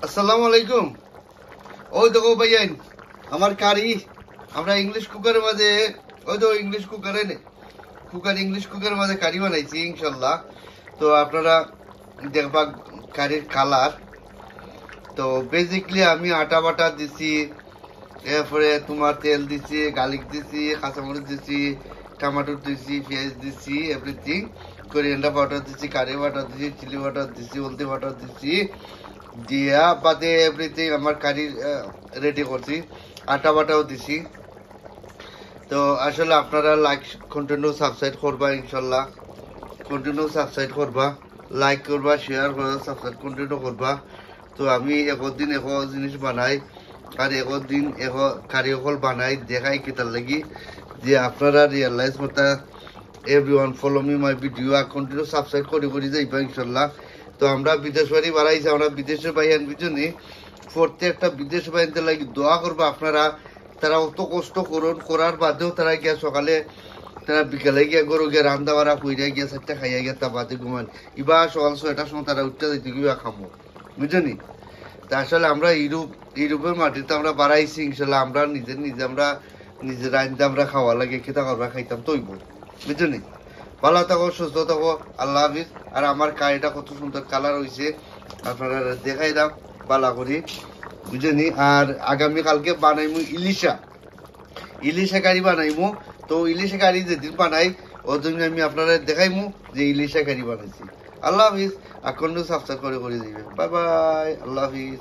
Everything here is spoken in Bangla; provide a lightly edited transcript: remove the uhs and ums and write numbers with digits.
আসসালামু আলাইকুম। ওই দেখো ভাইয়ান, আমার কারি আমরা ইংলিশ কুকারের মাঝে, ওই তো ইংলিশ কুকারে ইংলিশ কুকারের মাঝে কারি বানাইছি ইনশাল্লাহ। তো আপনারা দেখবা কারির কালার। তো বেসিকলি আমি আটা বাটা দিছি, এরপরে তোমার তেল দিছি, গার্লিক দিছি, কাঁচামরিচ দিছি, টমেটো দিছি, পেঁয়াজ দিছি, এভরিথিং। কোরিয়ান্ডার পাউডার দিছি, কারি পাউডার দিছি, চিলি পাউডার দিছি, হলদি পাউডার দিছি, দিয়া বাদে এভরিথিং আমার কারি রেডি করছি। আটা বাটাও দিছি। তো আসলে আপনারা লাইক কন্টিনিউ সাবস্ক্রাইব করবা ইনশাল্লাহ, কন্টিনিউ সাবস্ক্রাইব করবা, লাইক করবা, শেয়ার করবা, সাবস্ক্রাইব কন্টিনিউ করবা। তো আমি একদিন এক জিনিস বানাই, আর একদিন এক কারিকল বানাই দেখাই কিতার লাগি যে আপনারা রিয়েলাইজ মতো everyone follow me my video আর কন্টিনিউ সাবস্ক্রাইব করে যাইবা ইনশাল্লাহ। তো আমরা বিদেশ বাড়ি বাড়াইছি, আমরা বিদেশের বাইন বিজনে প্রত্যেকটা বিদেশ বাইনতে লাগি দোয়া করবো আপনারা। তারা অত কষ্ট করুন, করার বাদেও তারা গিয়া সকালে, তারা বিকালে গিয়া গরু গিয়া রান্দা বাড়া কইরা গিয়া 4টা খাইয়া গিয়া তা বাদে ঘুমান, ইবা সকাল 6টার সময় তারা উঠতে যাইতে কিবা খামো, বুঝলি? তা আসলে আমরা ইউরোপের মাটিতে আমরা বাড়াইছি ইনশাল্লাহ। আমরা আমরা নিজের আইনতে আমরা খাওয়া লাগে, খেতে আমরা খাইতাম তৈব, বুঝলি? ভালো থাকো, সুস্থ থাকো, আল্লাহ হাফিজ। আর আমার কারিটা কত সুন্দর কালার হয়েছে আপনারা দেখাই দাও বালা করি, বুঝলি? আর আগামীকালকে বানাইমু ইলিশা কারি বানাইমু। তো ইলিশা কারি যেদিন বানাই ওদিন আমি আপনারা দেখাইমু যে ইলিশা কারি বানাইছি। আল্লাহ হাফিজ। আর কন্টিনিউ সাবস্ক্রাইব করে দিবেন। বাই বাই, আল্লাহ হাফিজ।